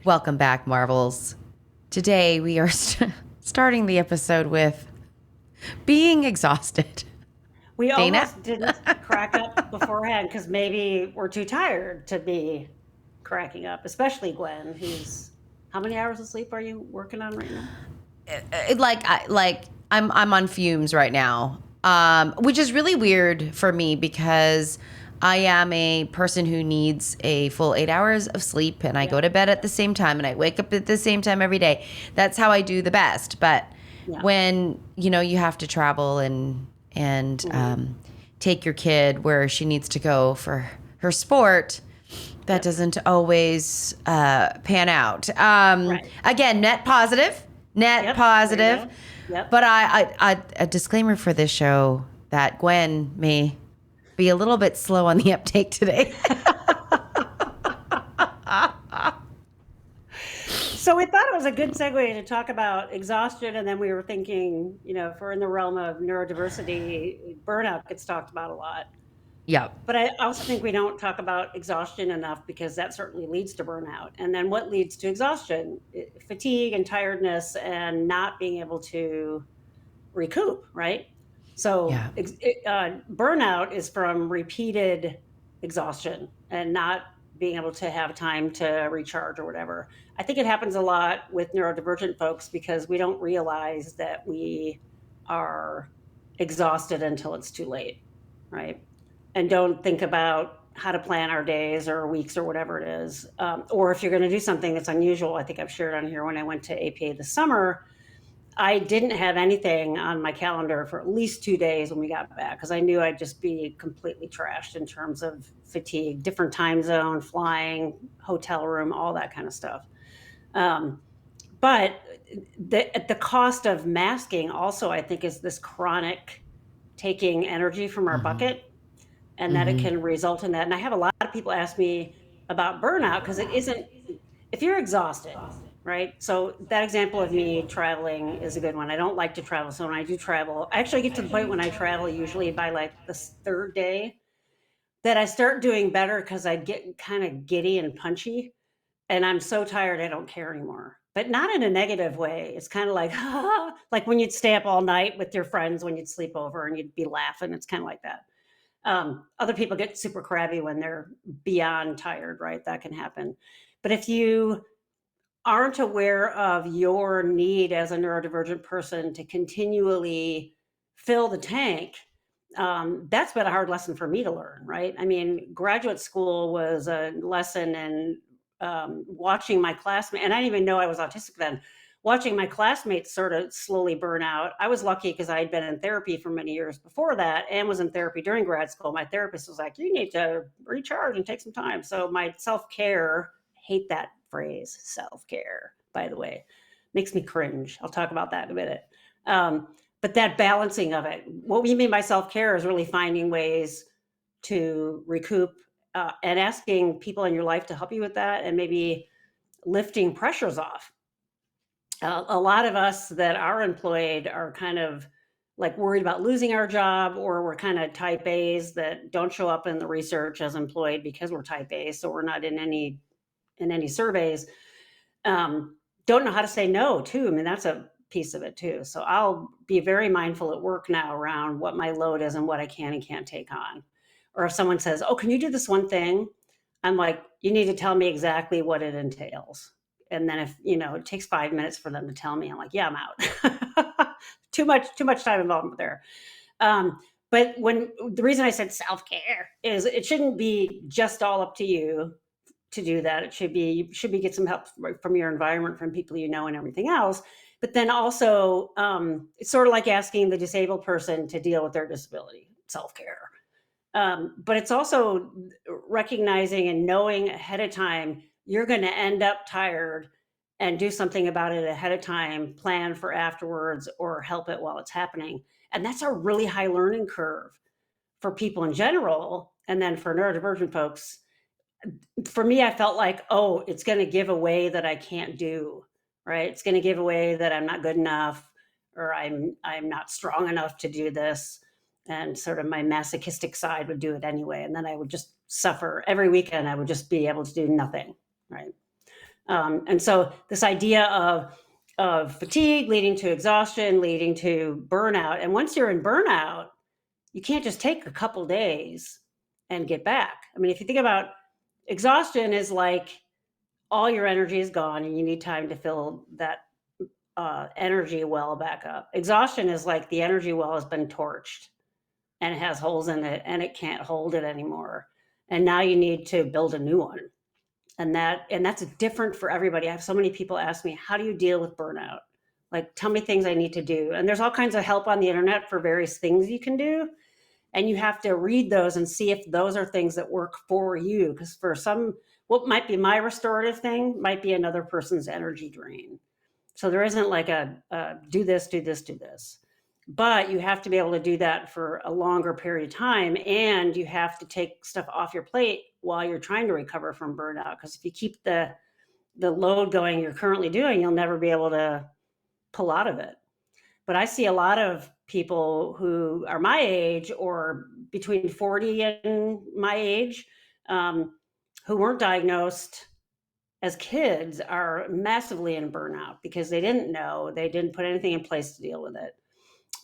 Welcome back, Marvels. Today we are starting the episode with being exhausted. We Dana? almost didn't crack up beforehand because maybe we're too tired to be cracking up, especially Gwen, who's how many hours of sleep are you working on right now? I'm on fumes right now, which is really weird for me because I am a person who needs a full 8 hours of sleep, and I go to bed at the same time, and I wake up at the same time every day. That's how I do the best. But when you have to travel and take your kid where she needs to go for her sport, that doesn't always pan out. Again, net positive. But I a disclaimer for this show that Gwen may be a little bit slow on the uptake today. So we thought it was a good segue to talk about exhaustion, and then we were thinking, if we're in the realm of neurodiversity, burnout gets talked about a lot. Yeah. But I also think we don't talk about exhaustion enough because that certainly leads to burnout. And then what leads to exhaustion? Fatigue and tiredness and not being able to recoup, right? So burnout is from repeated exhaustion and not being able to have time to recharge or whatever. I think it happens a lot with neurodivergent folks because we don't realize that we are exhausted until it's too late, right? And don't think about how to plan our days or weeks or whatever it is. Or if you're going to do something that's unusual, I think I've shared on here when I went to APA this summer, I didn't have anything on my calendar for at least 2 days when we got back because I knew I'd just be completely trashed in terms of fatigue, different time zone, flying, hotel room, all that kind of stuff. But at the cost of masking also, I think, is this chronic taking energy from our bucket, and that it can result in that. And I have a lot of people ask me about burnout because it isn't, if you're exhausted, right? So that example of me traveling is a good one. I don't like to travel. So when I do travel, I actually get to the point when I travel, usually by like the third day, that I start doing better because I get kind of giddy and punchy. And I'm so tired, I don't care anymore. But not in a negative way. It's kind of like, like when you'd stay up all night with your friends when you'd sleep over and you'd be laughing. It's kind of like that. Other people get super crabby when they're beyond tired, right? That can happen. But if you aren't aware of your need as a neurodivergent person to continually fill the tank, that's been a hard lesson for me to learn, right? I mean, graduate school was a lesson in watching my classmates, and I didn't even know I was autistic then, watching my classmates sort of slowly burn out. I was lucky because I had been in therapy for many years before that and was in therapy during grad school. My therapist was like, you need to recharge and take some time. So my self-care, hate that phrase, self-care, by the way, makes me cringe. I'll talk about that in a minute. But that balancing of it, what we mean by self-care is really finding ways to recoup and asking people in your life to help you with that and maybe lifting pressures off. A lot of us that are employed are kind of like worried about losing our job, or we're kind of type A's that don't show up in the research as employed because we're type A, so we're not in any surveys. Don't know how to say no too. I mean, that's a piece of it too. So I'll be very mindful at work now around what my load is and what I can and can't take on. Or if someone says, oh, can you do this one thing? I'm like, you need to tell me exactly what it entails. And then if, it takes 5 minutes for them to tell me, I'm like, yeah, I'm out. too much time involved there. But the reason I said self-care is it shouldn't be just all up to you to do that. It should be, you should get some help from your environment, from people and everything else. But then also, it's sort of like asking the disabled person to deal with their disability, self-care. But it's also recognizing and knowing ahead of time you're going to end up tired and do something about it ahead of time, plan for afterwards, or help it while it's happening. And that's a really high learning curve for people in general. And then for neurodivergent folks, for me, I felt like, oh, it's going to give away that I can't do, right? It's going to give away that I'm not good enough, or I'm not strong enough to do this. And sort of my masochistic side would do it anyway. And then I would just suffer every weekend. I would just be able to do nothing, right? And so this idea of fatigue leading to exhaustion, leading to burnout. And once you're in burnout, you can't just take a couple days and get back. I mean, if you think about exhaustion is like all your energy is gone and you need time to fill that energy well back up. Exhaustion is like the energy well has been torched and it has holes in it and it can't hold it anymore. And now you need to build a new one. And that's different for everybody. I have so many people ask me, how do you deal with burnout? Like, tell me things I need to do. And there's all kinds of help on the internet for various things you can do. And you have to read those and see if those are things that work for you. Because for some, what might be my restorative thing might be another person's energy drain. So there isn't like a do this, do this, do this. But you have to be able to do that for a longer period of time. And you have to take stuff off your plate while you're trying to recover from burnout. Because if you keep the load going you're currently doing, you'll never be able to pull out of it. But I see a lot of people who are my age or between 40 and my age who weren't diagnosed as kids are massively in burnout because they didn't know, they didn't put anything in place to deal with it.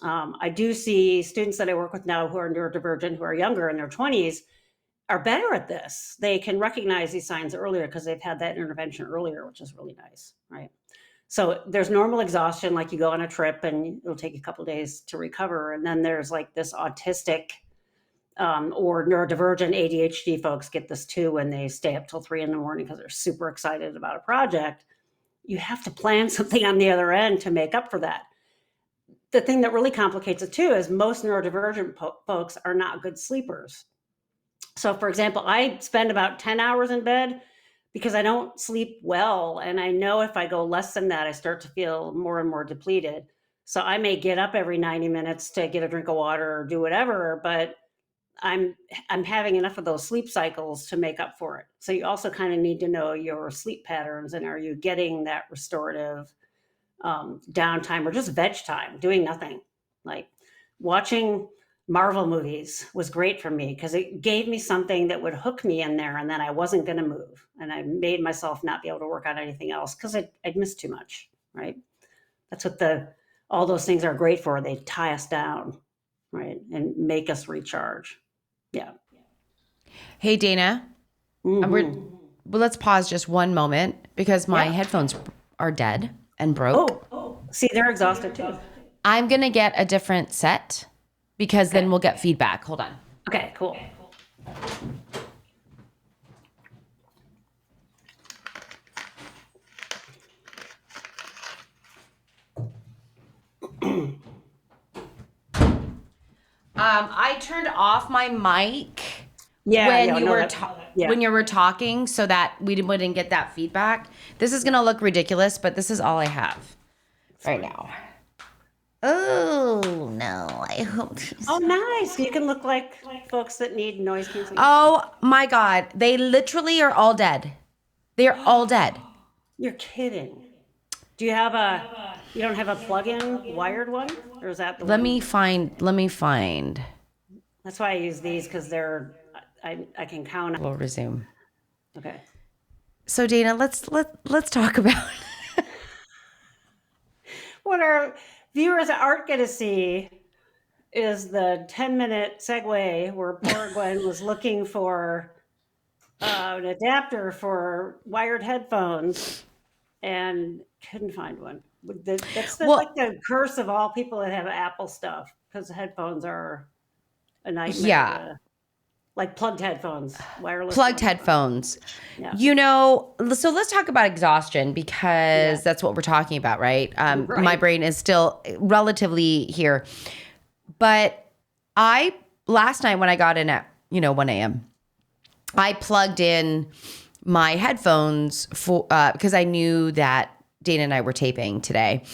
I do see students that I work with now who are neurodivergent, who are younger in their 20s, are better at this. They can recognize these signs earlier because they've had that intervention earlier, which is really nice, right? So there's normal exhaustion, like you go on a trip and it'll take a couple of days to recover. And then there's like this autistic or neurodivergent ADHD folks get this too when they stay up till 3 a.m. because they're super excited about a project. You have to plan something on the other end to make up for that. The thing that really complicates it too is most neurodivergent folks are not good sleepers. So for example, I spend about 10 hours in bed because I don't sleep well. And I know if I go less than that, I start to feel more and more depleted. So I may get up every 90 minutes to get a drink of water or do whatever, but I'm having enough of those sleep cycles to make up for it. So you also kind of need to know your sleep patterns and are you getting that restorative downtime or just veg time, doing nothing. Like watching Marvel movies was great for me because it gave me something that would hook me in there and then I wasn't going to move. And I made myself not be able to work on anything else because I'd missed too much, right? That's what all those things are great for. They tie us down, right? And make us recharge. Yeah. Hey, Dana, let's pause just one moment because my headphones are dead and broke. Oh, see, they're exhausted too. I'm going to get a different set because then we'll get feedback. Hold on. Okay, cool. I turned off my mic when you were talking so that we wouldn't get that feedback. This is going to look ridiculous, but this is all I have right now. Oh, no. I hope. Oh, nice. You can look like folks that need noise cancellation. Oh, my God. They literally are all dead. They're all dead. You're kidding. Do you have you don't have a plug-in wired one? Or is that the one? Let me find. That's why I use these because I can count on. We'll resume. Okay. So Dana, let's talk about what our viewers aren't going to see is the 10-minute segue where poor Gwen was looking for an adapter for wired headphones and couldn't find one. That's like the curse of all people that have Apple stuff because headphones are a nightmare. Yeah. Like plugged headphones, wireless. Plugged headphones. Yeah. You know, so let's talk about exhaustion because that's what we're talking about, right? Right? My brain is still relatively here. But last night when I got in at, 1 a.m., I plugged in my headphones because I knew that Dana and I were taping today.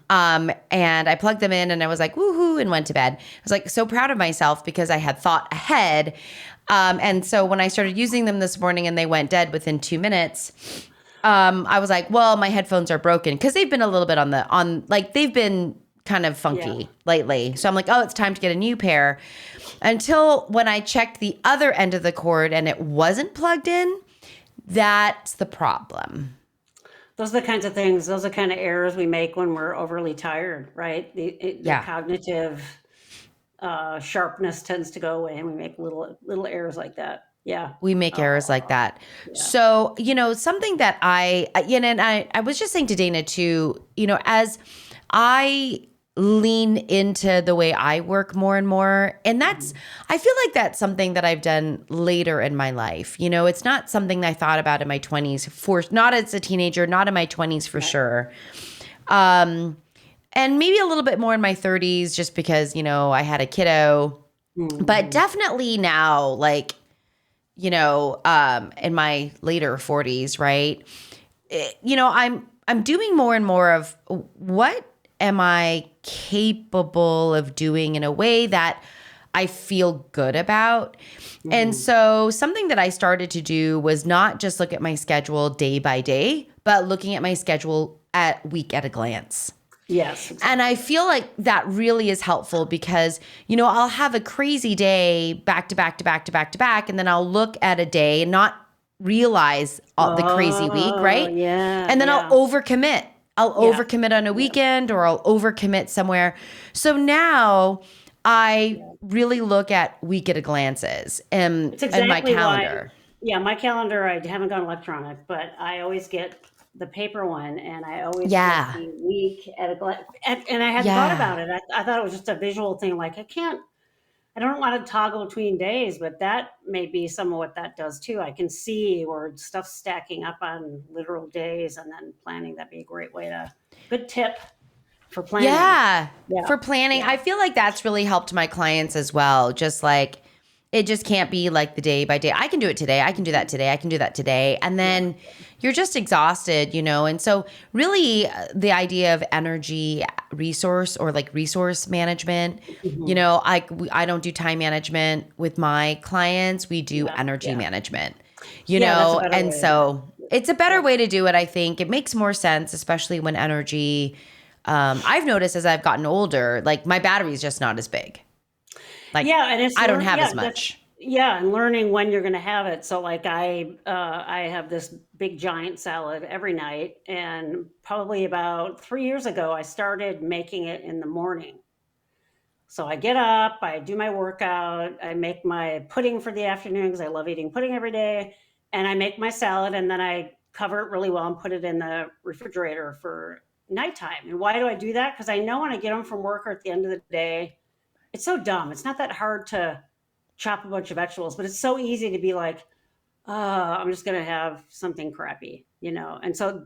And I plugged them in and I was like, woohoo, and went to bed. I was like so proud of myself because I had thought ahead. And so when I started using them this morning and they went dead within 2 minutes, I was like, well, my headphones are broken because they've been a little bit they've been kind of Yeah. funky lately. So I'm like, oh, it's time to get a new pair. Until when I checked the other end of the cord and it wasn't plugged in, that's the problem. Those are the kinds of things, those are the kind of errors we make when we're overly tired, right? The Yeah. cognitive sharpness tends to go away, and we make little errors like that. Yeah. We make errors like Oh, that. yeah. So, something that and I was just saying to Dana too, as I lean into the way I work more and more, and I feel like that's something that I've done later in my life. It's not something I thought about in my 20s, not as a teenager, not in my 20s for Right. sure. And maybe a little bit more in my 30s just because, I had a kiddo, but Mhm. definitely now, like, in my later 40s, right? I'm doing more and more of what am I capable of doing in a way that I feel good about. And Mhm. so something that I started to do was not just look at my schedule day by day, but looking at my schedule at week at a glance. Yes, And I exactly. feel like that really is helpful because, I'll have a crazy day back to back to back to back to back. And then I'll look at a day and not realize all the crazy week, Oh, right? yeah, And then I'll yeah, overcommit. I'll yeah, overcommit on a yeah, weekend or I'll overcommit somewhere. So now I yeah. really look at week at a glances It's and my exactly why, calendar. yeah, my calendar, I haven't gone electronic, but I always get the paper one, and I always get Yeah. the week at a glance. And I hadn't thought Yeah. about it. I thought it was just a visual thing. Like I don't want to toggle between days, but that may be some of what that does too. I can see where stuff's stacking up on literal days, and then planning. That'd be a great way to, good tip for planning. Yeah. Yeah, For planning, yeah, I feel like that's really helped my clients as well. Just like it just can't be like the day by day. I can do it today. I can do that today. I can do that today. And yeah. then you're just exhausted. And so, really, the idea of energy resource or like resource management, Mhm. I don't do time management with my clients. We do Yeah, energy yeah. management, Yeah, that's a better and way to do it. so it's a better Yeah. way to do it. I think it makes more sense, especially when energy I've noticed as I've gotten older, like my battery's just not as big. Like Yeah, and it's I don't have yeah, as that's much. yeah, and learning when you're gonna have it. So like I have this big giant salad every night, and probably about 3 years ago I started making it in the morning. So I get up, I do my workout, I make my pudding for the afternoon because I love eating pudding every day, and I make my salad, and then I cover it really well and put it in the refrigerator for nighttime. And why do I do that? Because I know when I get home from work or at the end of the day, it's so dumb. It's not that hard to chop a bunch of vegetables, but it's so easy to be like, oh, I'm just going to have something crappy. And so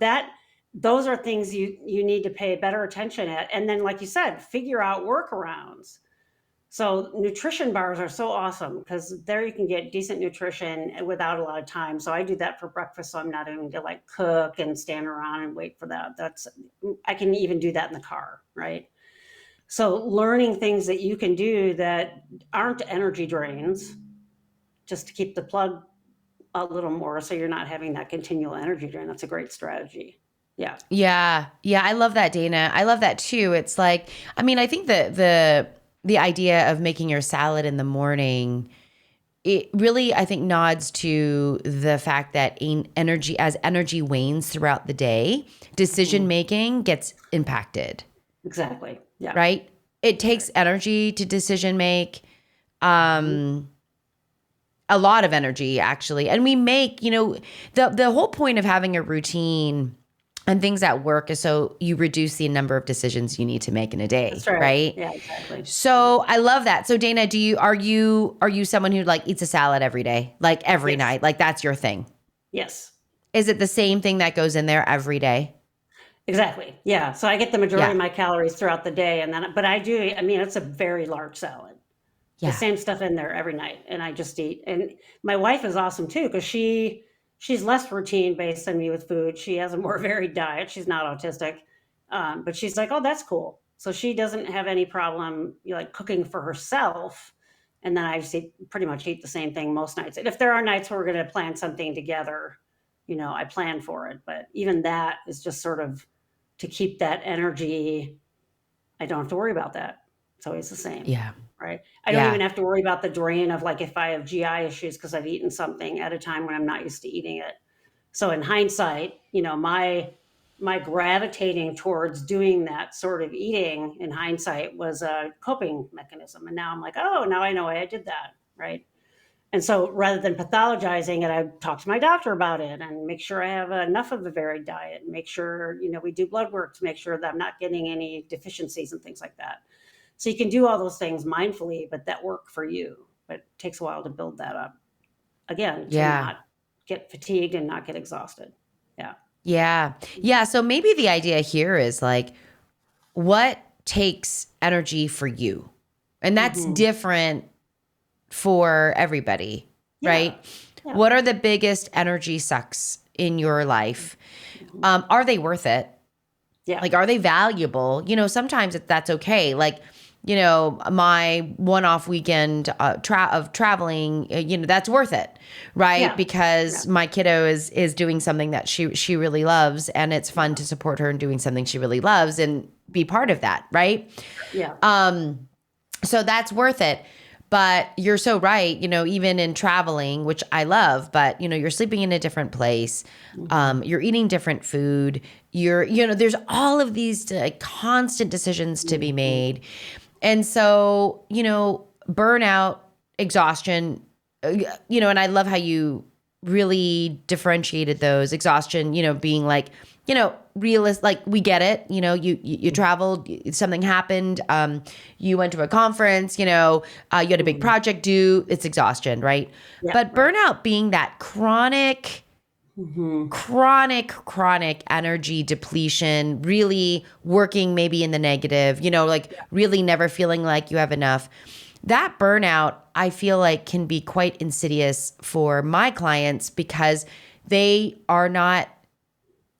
those are things you need to pay better attention at. And then, like you said, figure out workarounds. So nutrition bars are so awesome because there you can get decent nutrition without a lot of time. So I do that for breakfast. So I'm not having to like cook and stand around and wait for that. I can even do that in the car, right? So learning things that you can do that aren't energy drains, just to keep the plug a little more so you're not having that continual energy drain. That's a great strategy. Yeah. Yeah. Yeah, I love that, Dana. I love that too. It's like, I mean, I think the idea of making your salad in the morning, it really I think nods to the fact that as energy wanes throughout the day, decision Mhm. making gets impacted, Exactly. Yeah. right? It Right. takes energy to decision make. Mhm. Um a lot of energy actually, and we make the whole point of having a routine and things at work is so you reduce the number of decisions you need to make in a That's day, right. right? Yeah, exactly. Yeah. So I love that. So Dana, are you someone who like eats a salad every day, like every Yes. night, like that's your thing? Yes. Is it the same thing that goes in there every day? Exactly. Yeah. So I get the majority Yeah. of my calories throughout the day, and then, but I mean, it's a very large salad. The Yeah. same stuff in there every night, and I just eat. And my wife is awesome too because she's less routine based than me with food. She has a more varied diet. She's not autistic, but she's like, oh, that's cool. So she doesn't have any problem like cooking for herself, And then I pretty much eat the same thing most nights. And if there are nights where we're going to plan something together, I plan for it. But even that is just sort of to keep that energy. I don't have to worry about that. It's always the same. Yeah. Right. I don't Yeah. even have to worry about the drain of like if I have GI issues because I've eaten something at a time when I'm not used to eating it. So in hindsight, my gravitating towards doing that sort of eating in hindsight was a coping mechanism. And now I'm like, oh, now I know why I did that. Right. And so rather than pathologizing it, I talk to my doctor about it and make sure I have enough of a varied diet and make sure, we do blood work to make sure that I'm not getting any deficiencies and things like that. So you can do all those things mindfully, but that work for you. But it takes a while to build that up. Again, to not get fatigued and not get exhausted. Yeah. Yeah. Yeah. So maybe the idea here is like, what takes energy for you? And that's different for everybody, right? Yeah. What are the biggest energy sucks in your life? Are they worth it? Yeah. Like, are they valuable? Sometimes that's okay. Like, my one-off weekend of traveling, that's worth it, right? Yeah. Because my kiddo is doing something that she really loves, and it's fun to support her in doing something she really loves and be part of that, right? Yeah. So that's worth it. But you're so right, even in traveling, which I love, but, you're sleeping in a different place. You're eating different food. There's all of these constant decisions to be made. And so, burnout, exhaustion, and I love how you really differentiated those. Exhaustion, being like, realist, like we get it, you traveled, something happened, you went to a conference, you had a big project due, it's exhaustion, right? Yeah, But burnout being that chronic energy depletion, really working maybe in the negative, really never feeling like you have enough. That burnout, I feel like, can be quite insidious for my clients because they are not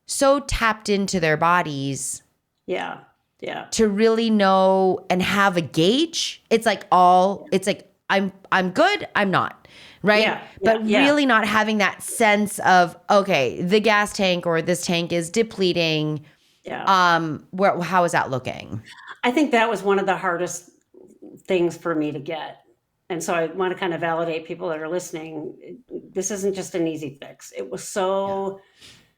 so tapped into their bodies to really know and have a gauge. It's like I'm good, I'm not, right? But really not having that sense of, okay, the gas tank or this tank is depleting. How is that looking? I think that was one of the hardest things for me to get. And so I want to kind of validate people that are listening. This isn't just an easy fix. It was so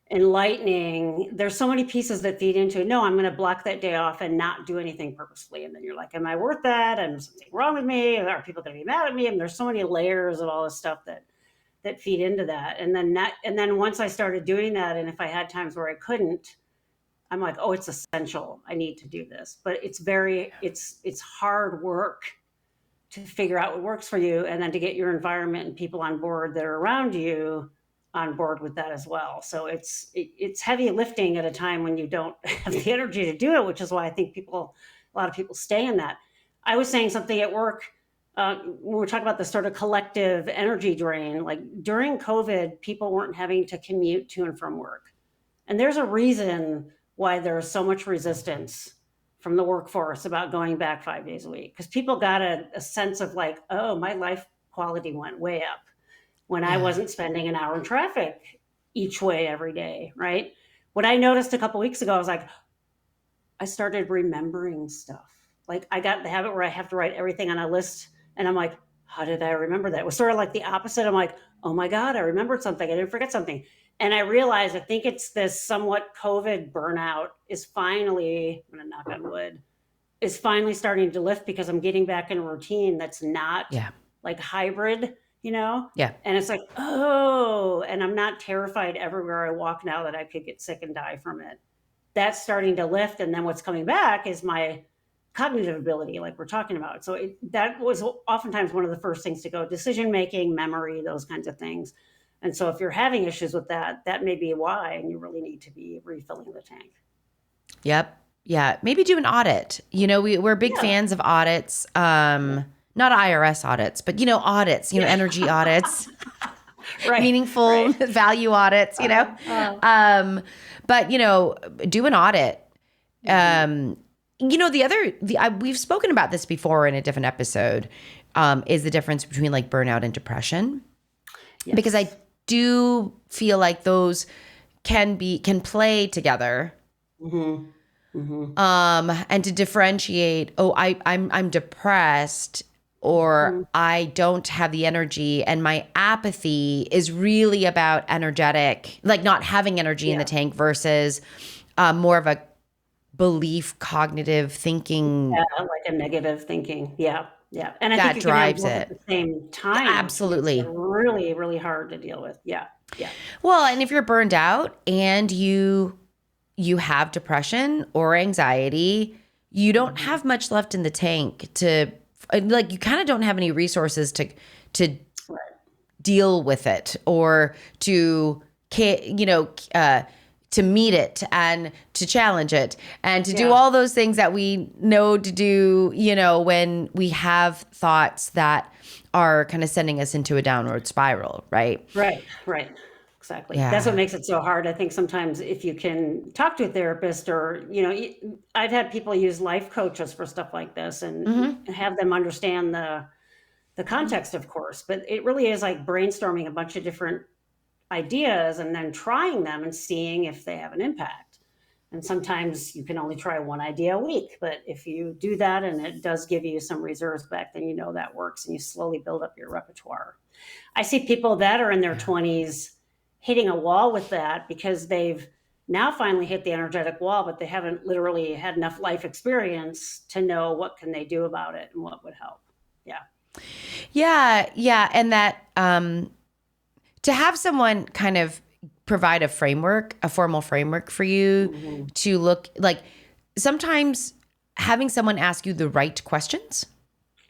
enlightening. There's so many pieces that feed into it. No, I'm going to block that day off and not do anything purposefully. And then you're like, am I worth that? And something wrong with me? Are people going to be mad at me? And there's so many layers of all this stuff that feed into that. And then once I started doing that, and if I had times where I couldn't, I'm like, oh, it's essential. I need to do this. But it's hard work to figure out what works for you and then to get your environment and people on board that are around you on board with that as well. So it's heavy lifting at a time when you don't have the energy to do it, which is why I think a lot of people stay in that. I was saying something at work when we're talking about the sort of collective energy drain, like during COVID, people weren't having to commute to and from work. And there's a reason why there's so much resistance from the workforce about going back 5 days a week, because people got a sense of like, oh, my life quality went way up when I wasn't spending an hour in traffic each way every day, right? What I noticed a couple of weeks ago, I was like, I started remembering stuff. Like I got the habit where I have to write everything on a list, and I'm like, how did I remember that? It was sort of like the opposite. I'm like, oh my God, I remembered something. I didn't forget something. And I realized, I think it's this somewhat COVID burnout is finally, I'm going to knock on wood, is finally starting to lift because I'm getting back in a routine that's not like hybrid, And it's like, oh, and I'm not terrified everywhere I walk now that I could get sick and die from it. That's starting to lift. And then what's coming back is my cognitive ability, like we're talking about. So that was oftentimes one of the first things to go: decision-making, memory, those kinds of things. And so if you're having issues with that, that may be why, and you really need to be refilling the tank. Yep. Yeah. Maybe do an audit. We're big fans of audits. Not IRS audits, but, audits, energy audits, meaningful value audits, But, do an audit. we've spoken about this before in a different episode, is the difference between like burnout and depression. Yes. Because I do feel like those can play together. And to differentiate, I'm depressed, or I don't have the energy, and my apathy is really about energetic, like not having energy in the tank versus more of a belief, cognitive thinking. Yeah, like a negative thinking. Yeah. Yeah. And I That think you can have drives both it. at the same time, which makes it Absolutely. really, really hard to deal with. Yeah. Yeah. Well, and if you're burned out and you have depression or anxiety, you don't have much left in the tank to, like, you kind of don't have any resources to Right. deal with it, or to to meet it and to challenge it and to do Yeah. all those things that we know to do, when we have thoughts that are kind of sending us into a downward spiral, right? Right. Right. Exactly. Yeah. That's what makes it so hard. I think sometimes if you can talk to a therapist, or, I've had people use life coaches for stuff like this, and have them understand the context, of course, but it really is like brainstorming a bunch of different ideas and then trying them and seeing if they have an impact. And sometimes you can only try one idea a week, but if you do that and it does give you some reserves back, then that works, and you slowly build up your repertoire. I see people that are in their 20s hitting a wall with that because they've now finally hit the energetic wall, but they haven't literally had enough life experience to know what can they do about it and what would help. Yeah. Yeah. And that, to have someone kind of provide a formal framework for you to look, like, sometimes having someone ask you the right questions,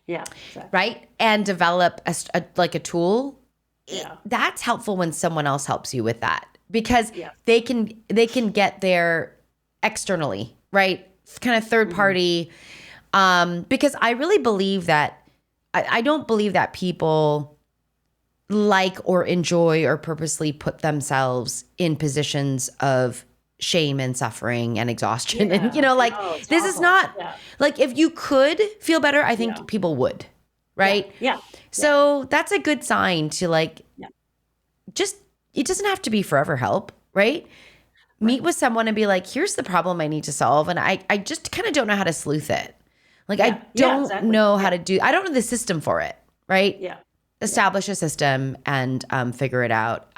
Yeah. Exactly. right? And develop a tool. Yeah. That's helpful when someone else helps you with that, because Yeah. they can get there externally, right? It's kind of third party. Because I really believe that I don't believe that people like or enjoy or purposely put themselves in positions of shame and suffering and exhaustion. Yeah. And, like, it's this is awful. not, Yeah. like, if you could feel better, I think people would, right? Yeah. So that's a good sign to, like, Yeah. it doesn't have to be forever help, right? Meet with someone and be like, here's the problem I need to solve. And I just kind of don't know how to sleuth it. Like, I don't exactly. know how to I don't know the system for it, right? Yeah. Establish a system and figure it out.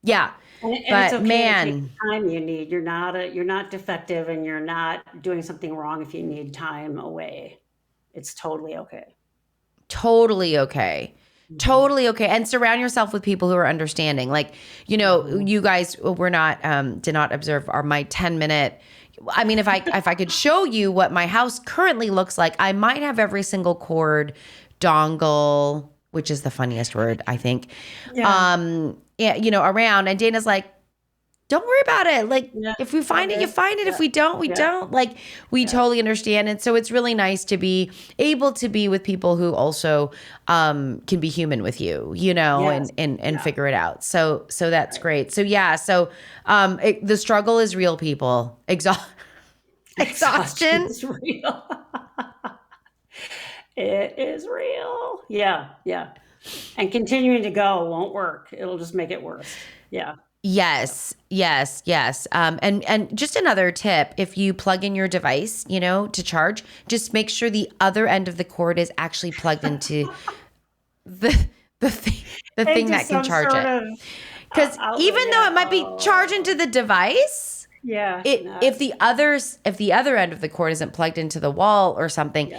Yeah. And But it's okay to man, take the time you need. You're not defective, and you're not doing something wrong if you need time away. It's totally okay. totally okay. Totally okay. And surround yourself with people who are understanding. Like, you guys were not, did not observe my 10-minute. I mean, if I could show you what my house currently looks like, I might have every single cord, dongle, which is the funniest word, I think. Yeah. Around. And Dana's like, don't worry about it. Like, if we find it, okay. you find it. If we don't, we don't. Like, we totally understand. And so it's really nice to be able to be with people who also can be human with you, Yes. and figure it out. So that's great. So yeah. So the struggle is real, people. Exhaustion. It's real. It is real. Yeah. Yeah. And continuing to go won't work. It'll just make it worse. Yeah. Yes. And just another tip, if you plug in your device, to charge, just make sure the other end of the cord is actually plugged into the thing that can charge it. Because even though it might be charging to the device, if the other end of the cord isn't plugged into the wall or something,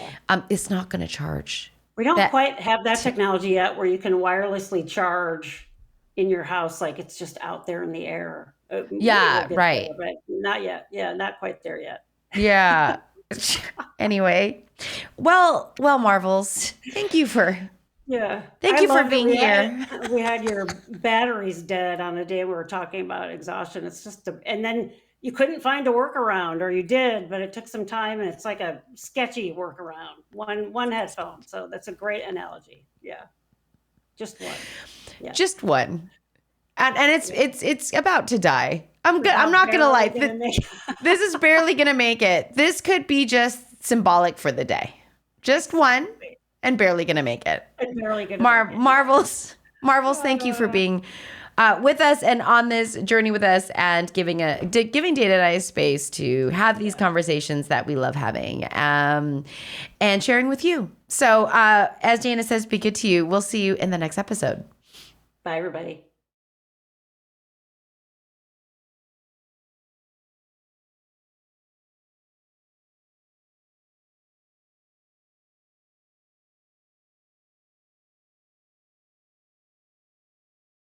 it's not going to charge. We don't quite have that technology yet where you can wirelessly charge in your house, like it's just out there in the air. Yeah, We'll get right. there, but not yet. Yeah, not quite there yet. Yeah. Anyway, well, Marvels, thank you for being here. We had your batteries dead on a day we were talking about exhaustion. It's just and then you couldn't find a workaround, or you did, but it took some time, and it's like a sketchy workaround. One headphone. So that's a great analogy. Yeah. Just one. Yeah. Just one. And it's about to die. I'm Without not gonna lie. barely gonna make- This is barely gonna make it. This could be just symbolic for the day. Just one and barely gonna make it. I'm barely gonna make it. Marvels, thank you for being with us and on this journey with us and giving Dana and I a space to have these conversations that we love having and sharing with you. So as Dana says, be good to you. We'll see you in the next episode. Bye, everybody.